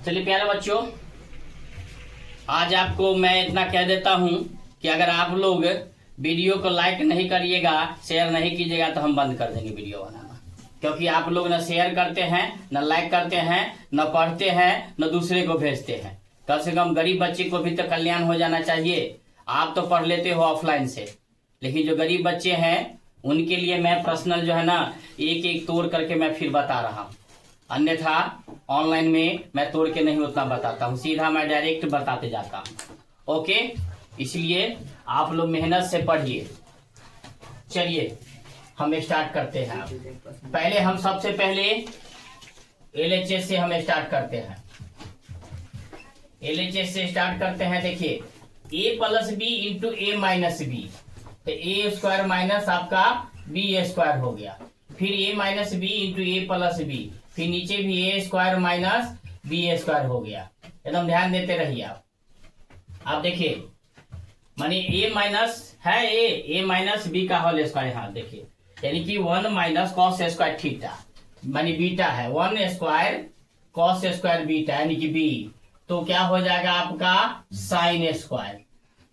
चलिए प्यारे बच्चों, आज आपको मैं इतना कह देता हूं कि अगर आप लोग वीडियो को लाइक नहीं करिएगा, शेयर नहीं कीजिएगा तो हम बंद कर देंगे वीडियो बनाना। क्योंकि आप लोग न शेयर करते हैं, न लाइक करते हैं, न पढ़ते हैं, न दूसरे को भेजते हैं। कम से कम गरीब बच्चे को भी तो कल्याण हो जाना चाहिए। आप तो पढ़ लेते हो ऑफलाइन से, लेकिन जो गरीब बच्चे हैं उनके लिए मैं पर्सनल जो है ना एक एक तोड़ करके मैं फिर बता रहा हूँ। अन्यथा ऑनलाइन में मैं तोड़ के नहीं उतना बताता हूँ, सीधा मैं डायरेक्ट बताते जाता हूँ। ओके, इसलिए आप लोग मेहनत से पढ़िए। चलिए हम स्टार्ट करते हैं। पहले हम सबसे पहले एलएचएस से हम स्टार्ट करते हैं। एलएचएस से स्टार्ट करते हैं। देखिए ए प्लस बी इंटू ए माइनस बी, तो ए स्क्वायर माइनस आपका बी स्क्वायर हो गया। फिर ए माइनस बी इंटू ए प्लस बी, फिर नीचे भी ए स्क्वायर माइनस बी स्क्वायर हो गया। एकदम ध्यान देते रहिए आप देखिए, मानी ए माइनस है ए माइनस बी का होल स्क्वायर। हाँ देखिए, यानी कि 1 माइनस कॉस स्क्वायर थीटा, मानी बीटा है 1 स्क्वायर कॉस स्क्वायर बीटा यानी कि बी। तो क्या हो जाएगा आपका साइन स्क्वायर,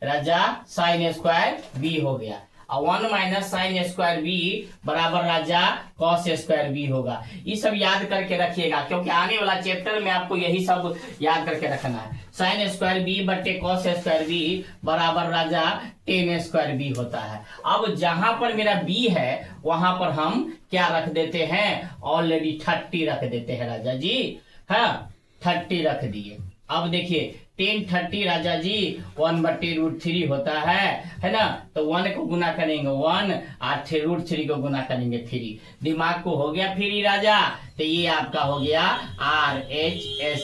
राजा साइन स्क्वायर बी हो गया। और 1 माइनस साइन स्क्वायर बी बराबर राजा कॉस स्क्वायर बी होगा। ये सब याद करके रखिएगा, क्योंकि आने वाला चैप्टर में आपको यही सब याद करके रखना है। साइन स्क्वायर बी बटे कॉस स्क्वायर बी बराबर राजा टेन स्क्वायर बी होता है। अब जहां पर मेरा बी है वहां पर हम क्या रख देते हैं, ऑलरेडी 30 रख देते हैं राजा जी। हाँ 30 रख दिए। अब देखिए 10 30 राजा जी 1/√3 होता है ना। तो 1 को गुना करेंगे 1 और √3 को गुना करेंगे 3। दिमाग को हो गया फ्री राजा। तो ये आपका हो गया RHS।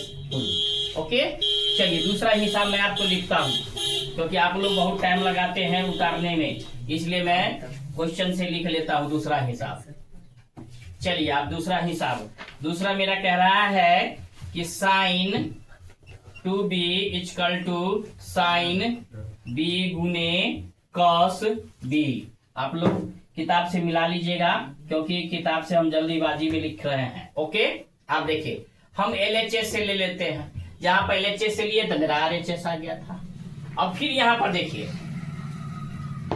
ओके, चलिए दूसरा हिसाब मैं आपको लिखता हूँ, क्योंकि आप लोग बहुत टाइम लगाते हैं उतारने में, इसलिए मैं क्वेश्चन से लिख लेता हूँ दूसरा हिसाब। चलिए आप दूसरा हिसाब, दूसरा मेरा कह रहा है कि sine 2b equal to sine b गुने कॉस b। आप लोग किताब से मिला लीजिएगा, क्योंकि किताब से हम जल्दीबाजी में लिख रहे हैं। ओके, आप देखिए हम एलएचएस से ले लेते हैं। जहां पर एलएचएस से लिए तो मेरा आरएचएस आ गया था। अब फिर यहां पर देखिए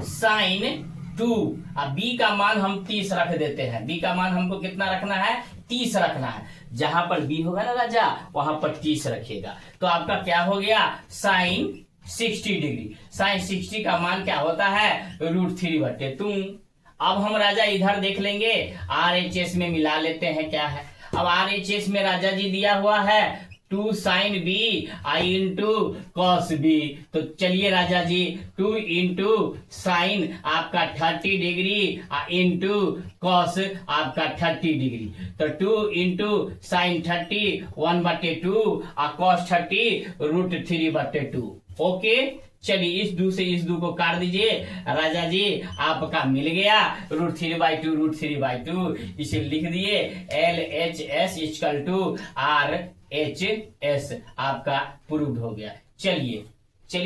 साइन 2 अब b का मान हम 30 रख देते हैं। b का मान हमको कितना रखना है, 30 रखना है। जहां पर b होगा ना राजा वहां पर 30 रखिएगा। तो आपका क्या हो गया साइन 60 डिग्री। साइन 60 का मान क्या होता है, √3/2। अब हम राजा इधर देख लेंगे, आरएचएस में मिला लेते हैं क्या है। अब आरएचएस में राजा जी दिया हुआ है 2 साइन बी आई इंटू कॉस बी। तो चलिए राजा जी 2 इंटू साइन आपका 30 डिग्री इंटू कॉस आपका 30 डिग्री। तो 2 इंटू साइन 30 1/2 और कॉस 30 √3/2। ओके, चलिए इस 2 से इस 2 को काट दीजिए राजा जी, आपका मिल गया √3/2। इसे लिख दिए LHS इक्वल टू RHS। आपका प्रूव हो गया। चलिए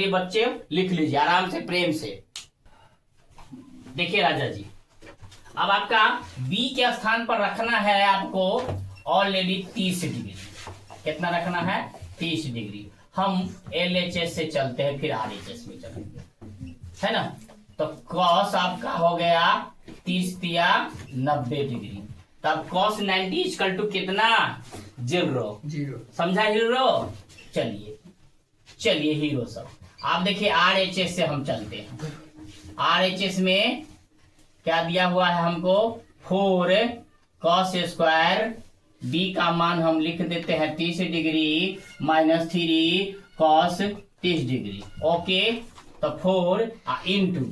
बच्चे लिख लीजिए आराम से, प्रेम से। देखिए राजा जी, अब आपका B के स्थान पर रखना है आपको ऑलरेडी 30 डिग्री। कितना रखना है, 30 डिग्री। हम LHS से चलते हैं, फिर RHS में चलेंगे, है ना। तो कॉस आपका हो गया 30 या 90 डिग्री। तब कॉस 90 इक्वल टू कितना, 0। समझा हीरो। चलिए हीरो सब। आप देखिए RHS से हम चलते हैं। RHS में क्या दिया हुआ है हमको, 4 कॉस स्क्वायर b का मान हम लिख देते हैं 30 degree minus 3 cos 30 degree. Okay, तो 4 इंटू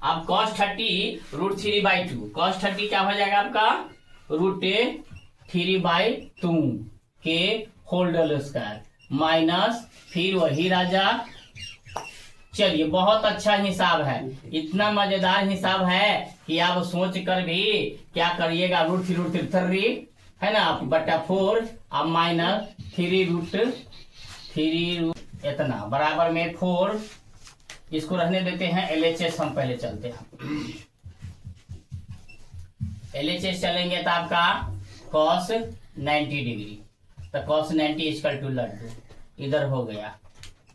अब कॉस 30 √3/2। कॉस 30 क्या हो जाएगा आपका √3/2 के होल स्क्वायर माइनस फिर वही राजा। चलिए बहुत अच्छा हिसाब है, इतना मजेदार हिसाब है कि आप सोच कर भी क्या करिएगा, √3 है ना बटा 4 अब माइनस 3 इतना बराबर में 4। इसको रहने देते हैं। LHS हम पहले चलते हैं। LHS चलेंगे तो आपका cos 90 डिग्री। तो cos 90 इक्वल टू लड्डू इधर हो गया।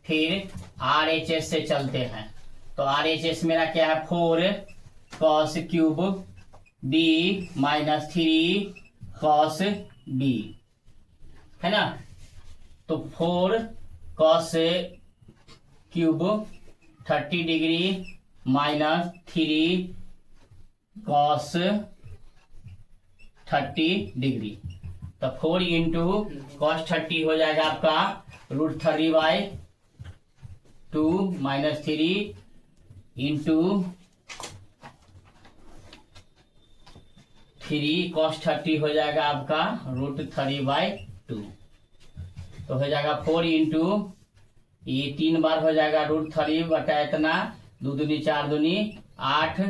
फिर RHS से चलते हैं, तो RHS मेरा क्या है 4 cos cube B minus 3 cos B है ना। तो 4 cos cube 30 degree minus 3 cos 30 degree, तो 4 इंटू cos 30 हो जाएगा आपका √3/2 माइनस 3 इंटू 3 cos 30 हो जाएगा आपका √3/2, तो हो जाएगा 4 इंटू ये 3 बार हो जाएगा √3 बटा इतना 2 दूनी 4 दूनी 8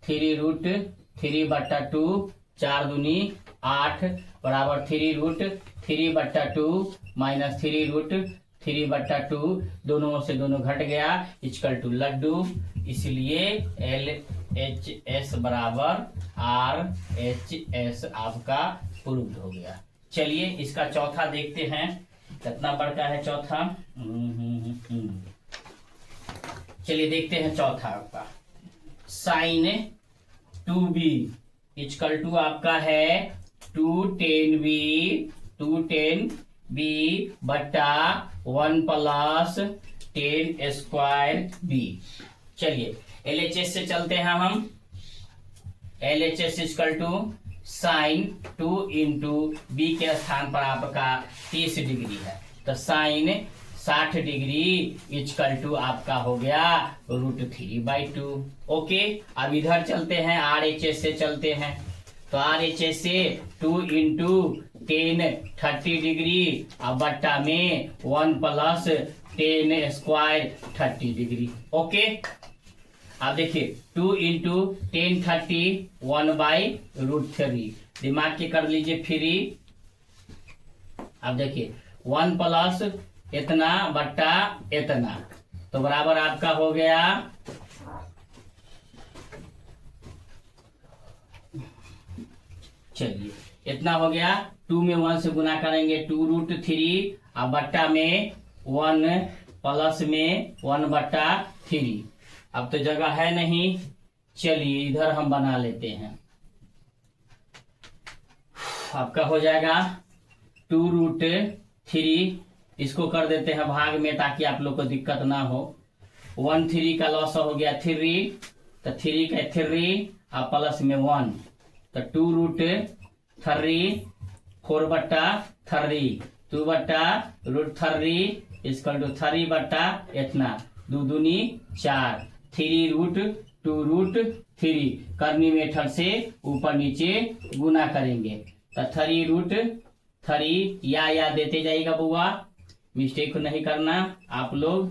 3√3/2 4 दूनी 8 बराबर 3√3/2 माइनस 3√3/2 दोनों से दोनों घट गया इक्वल टू लड्डू, इसलिए LHS बराबर RHS आपका प्रूव्ड हो गया। चलिए इसका चौथा देखते हैं कितना बड़का है चौथा। चलिए देखते हैं चौथा आपका sin 2b इक्वल टू आपका है 210b बटा 1 प्लस 10 स्क्वायर b। चलिए LHS से चलते हैं हम। LHS equal to sine 2 into B के स्थान पर आपका 30 डिग्री है, तो साइन 60 डिग्री इक्वल टू आपका हो गया √3/2। ओके, अब इधर चलते हैं RHS से चलते हैं, तो RHS से 2 इंटू 10 30 डिग्री अब बट्टा में 1 प्लस 10 स्क्वायर 30 डिग्री। ओके, अब देखिए 2 इंटू 10 30 1/√3 दिमाग के कर लीजिए फ्री। अब देखिए 1 प्लस इतना बट्टा इतना, तो बराबर आपका हो गया चलिए इतना हो गया। 2 में 1 से गुना करेंगे 2√3 अब बट्टा में 1 प्लस में 1/3। अब तो जगह है नहीं, चलिए इधर हम बना लेते हैं। आपका हो जाएगा 2√3, इसको कर देते हैं भाग में ताकि आप लोग को दिक्कत ना हो। 1 3 का लॉस हो गया 3, तो 3 का 3 और प्लस में 1, तो 2√3 4/3 2/√3 इक्वल टू 3 बट्टा इतना 2 दूनी 4 3√2√3 करनी मेथड से ऊपर नीचे गुना करेंगे, तो 3√3 या देते जाइएगा बुआ, मिस्टेक नहीं करना आप लोग।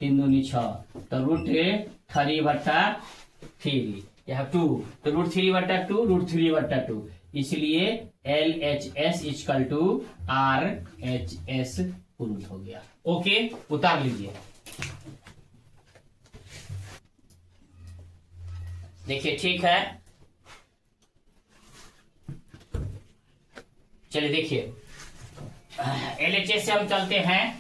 3 दूनी 6, तो √3/3 यह 2, तो √3/2 √3/2, इसलिए LHS equal to RHS prove हो गया। ओके, उतार लीजिए। देखिए ठीक है, चलिए देखिए LHS से हम चलते हैं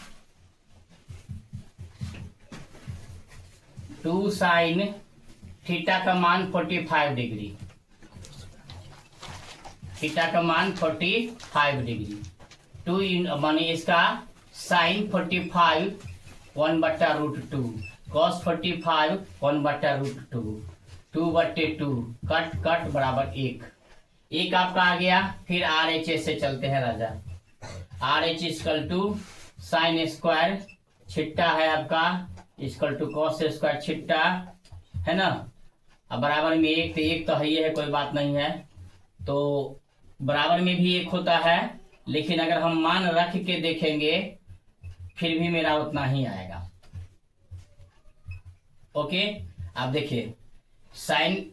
2 साइन थीटा का मान 45 डिग्री, थीटा का मान 45 डिग्री 2 माने इसका साइन 45 1/√2 कॉस 45 1/√2 2/2 कट बराबर 1 आपका आ गया। फिर RHS से चलते हैं राजा। RH equal to sine square छिट्टा है आपका इक्वल टू कॉस स्क्वायर छिट्टा है ना, अब बराबर में 1 तो है कोई बात नहीं है, तो बराबर में भी 1 होता है, लेकिन अगर हम मान रख के देखेंगे फिर भी मेरा उतना ही आएगा। ओके, अब देखिए साइन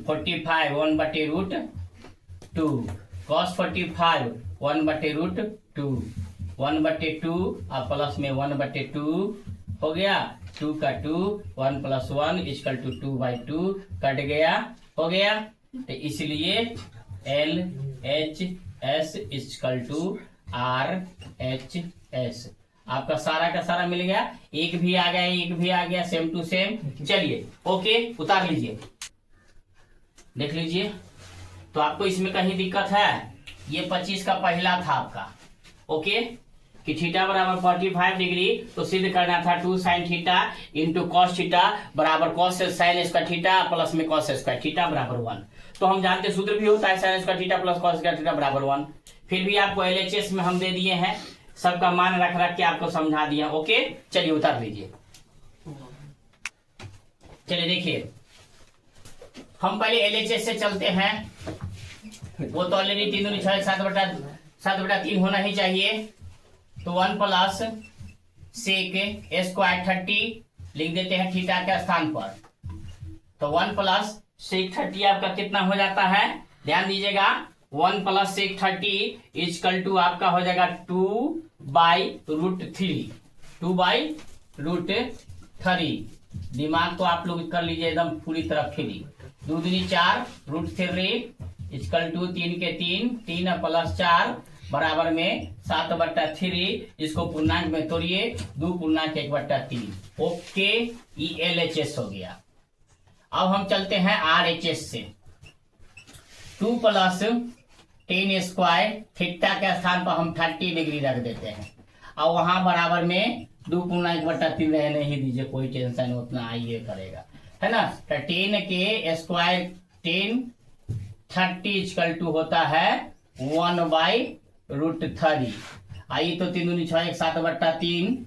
45 1/√2 कॉस 45 1/√2 1/2 और प्लस में 1/2 हो गया, 2 का 2 1 + 1 इक्वल टू 2/2 कट गया, हो गया। तो इसलिए LHS इक्वल टू RHS। आपका सारा का सारा मिल गया, एक भी आ गया, एक भी आ गया, सेम टू सेम। चलिए ओके, उतार लीजिए, देख लीजिए। तो आपको इसमें कहीं दिक्कत है? ये 25 का पहला था आपका, ओके, कि थीटा बराबर 45 डिग्री, तो सिद्ध करना था 2 sin theta into cos theta बराबर cos sine square theta plus में कॉस स्क्वायर थीटा बराबर 1। तो हम जानते सूत्र भी होता है sine square theta plus cos square theta बराबर 1। फिर भी आपको LHS में हम दे दिए हैं, सबका मान रख रख के आपको समझा दिया, ओके। चलिए उतार लीजिए। चलिए देखिए, हम पहले LHS से चलते हैं। वो तो ऑलरेडी 3 दूनी 6 7/3 होना ही चाहिए। तो 1 प्लस सेक स्क्वायर 30 लिख देते हैं थीटा के स्थान पर। तो 1 प्लस सेक 30 आपका कितना हो जाता है, ध्यान दीजिएगा। 1 प्लस सेक 30 इजकल टू आपका हो जाएगा 2/√3। 2/√3। दिमाग तो आप लोग कर लीजिए एकदम पूरी तरह फ्री। 2 दूनी 4 √3 इजकल टू 3 के 3 3 प्लस 4 बराबर में 7/3। इसको पूर्णांक में तोड़िए, 2 पूर्णांक 1/3। ओके, ये LHS हो गया। अब हम चलते हैं RHS से। 2 प्लस 10 स्क्वायर थीटा के स्थान पर हम 30 डिग्री रख देते हैं, और वहां बराबर में 2 पूर्णांक 1/3 रहने ही दीजिए, कोई टेंशन उतना आइए करेगा, है ना। तो 10 के स्क्वायर 10 30 इक्वल टू होता है 1/√3। आइए तो 3 दूनी 6 7/3,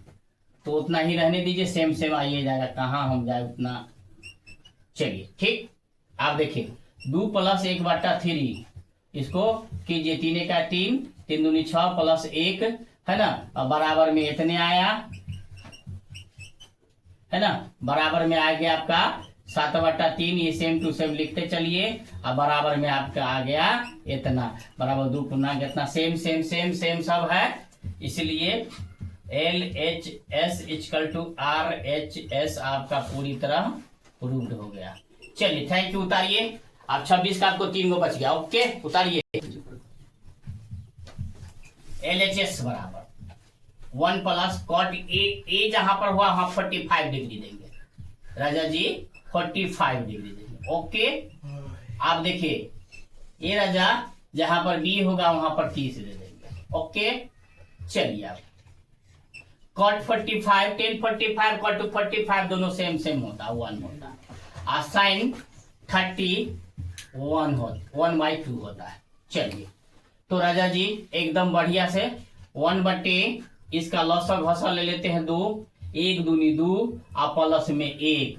तो उतना ही रहने दीजिए, सेम सेम आइए जाएगा, कहाँ हम जाए उतना। चलिए ठीक, आप देखिए 2 प्लस 1/3 इसको कीजिए, 3 का 3 3 दूनी 6 प्लस 1, है ना, और बराबर में इतने आया, है ना, बराबर में आ गया आपका 7/3। ये सेम टू सेम लिखते चलिए, अब बराबर में आपका आ गया इतना, बराबर 2 पूर्णांक इतना, सेम सेम सेम सेम सब है। इसलिए LHS इक्वल टू RHS आपका पूरी तरह प्रूव्ड हो गया। चलिए थैंक यू, उतारिए। आप 26 का आपको 3 गो बच गया, ओके, उतारिए। LHS बराबर 1 प्लस कॉट ए जहां पर हुआ वहां 45 डिग्री देंगे राजा जी, 45 डिग्री देंगे, ओके। आप देखिए ये राजा जहां पर बी होगा वहां पर 30 दे देंगे, ओके। चलिए आप कॉट 45 10 45 कॉट टू 45 दोनों सेम सेम होता है, 1 होता है, और साइन 1/2 होता है। चलिए तो राजा जी एकदम बढ़िया से 1/, इसका लौसक घौसा ले लेते हैं 2, 1 दूनी 2 और प्लस में 1,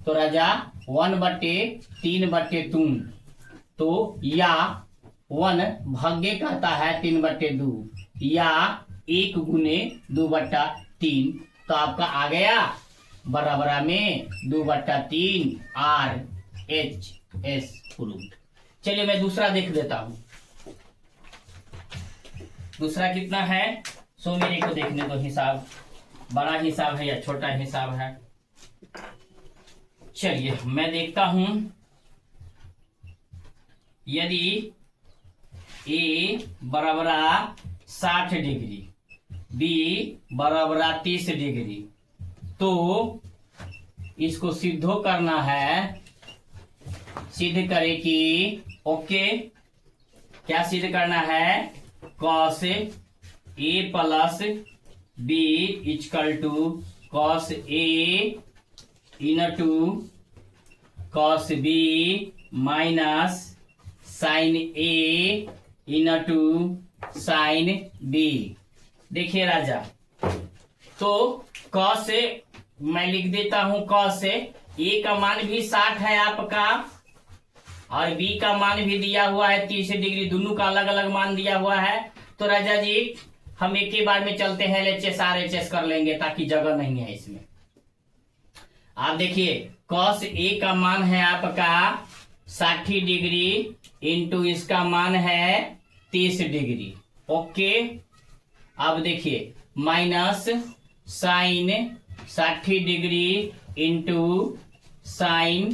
तो राजा 1/3/2, तो या 1 भाग्य कहता है 3/2, या 1 गुने 2/3, तो आपका आ गया बराबर में 2/3 RHS प्रूव्ड। चलिए मैं दूसरा देख देता हूं, दूसरा कितना है, सो मेरे को देखने दो, हिसाब बड़ा हिसाब है या छोटा हिसाब है। चलिए मैं देखता हूं, यदि A बराबर 60 डिग्री, B बराबर 30 डिग्री, तो इसको सिद्धो करना है, सिद्ध करे कि ओके, क्या सिद्ध करना है, cos A plus B equal to cos A into cos B minus sine A into sine B। देखिए राजा, तो cos मैं लिख देता हूं, cos A का मान भी 60 है आपका, और B का मान भी दिया हुआ है 30 डिग्री, दोनों का अलग अलग मान दिया हुआ है। तो राजा जी हम एक ही बार में चलते हैं, LHS RHS कर लेंगे ताकि जगह नहीं है इसमें। आप देखिए cos A का मान है आपका 60 डिग्री इंटू इसका मान है 30 डिग्री, ओके। अब देखिए minus sine 60 degree into sine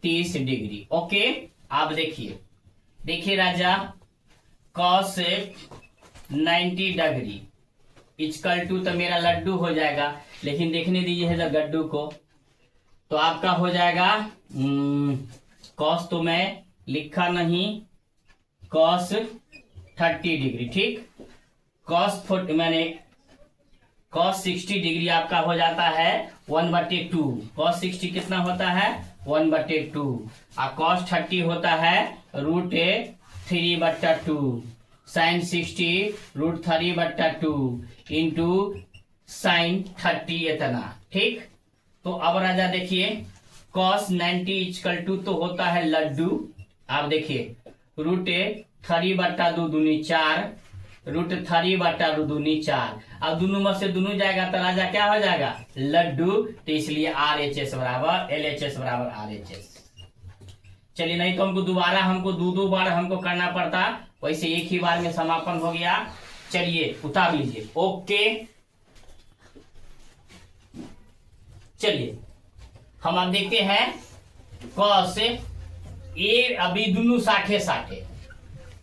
30 degree, okay. आप देखिए राजा cos 90 डिग्री इक्वल टू, तो मेरा लड्डू हो जाएगा, लेकिन देखने दीजिए इधर गड्डू को, तो आपका हो जाएगा कॉस, तो मैं लिखा नहीं, कॉस 30 डिग्री, ठीक। कॉस 40 मैंने कॉस 60 डिग्री आपका हो जाता है 1/2। कॉस 60 कितना होता है 1/2, और कॉस 30 होता है √3/2, साइन 60 √3/2 इंटू साइन 30 इतना, ठीक। तो अब राजा देखिए कॉस 90 इक्वल टू तो होता है लड्डू, आप देखिए √3/2 दूनी 4, √3/2 4, अब दोनों में से दोनों जाएगा तो राजा क्या हो जाएगा लड्डू, तो इसलिए RHS बराबर LHS बराबर RHS। चलिए, नहीं तो हमको दोबारा दो बार हमको करना पड़ता, वैसे एक ही बार में समापन हो गया। चलिए उतार लीजिए, ओके। चलिए हम अब देखते हैं कॉस ए, अभी दोनों 60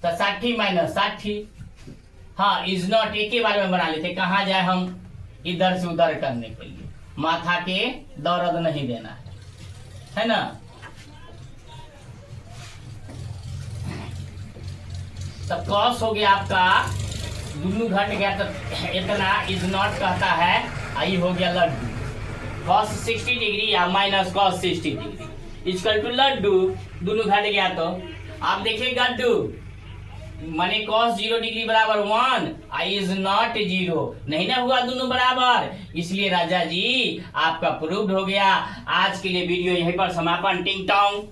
तो 60 माइनस 60, हाँ इज नॉट एक ही बार में बना लेते, कहाँ जाए हम इधर से उधर करने के लिए, माथा के दर्द नहीं देना है ना। तो कॉस हो गया आपका, दोनों घट गया तो इतना इज नॉट कहता है, आई हो गया लड्डू, कॉस 60 डिग्री या minus cos 60 degree equal to लड्डू, दोनों घट गया तो आप देखिए गड्डू माने कॉस 0 डिग्री बराबर 1, आई इज नॉट 0, नहीं ना हुआ दोनों बराबर, इसलिए राजा जी आपका प्रूव्ड हो गया। आज के लिए वीडियो यहीं पर समापन, टिंग टोंग।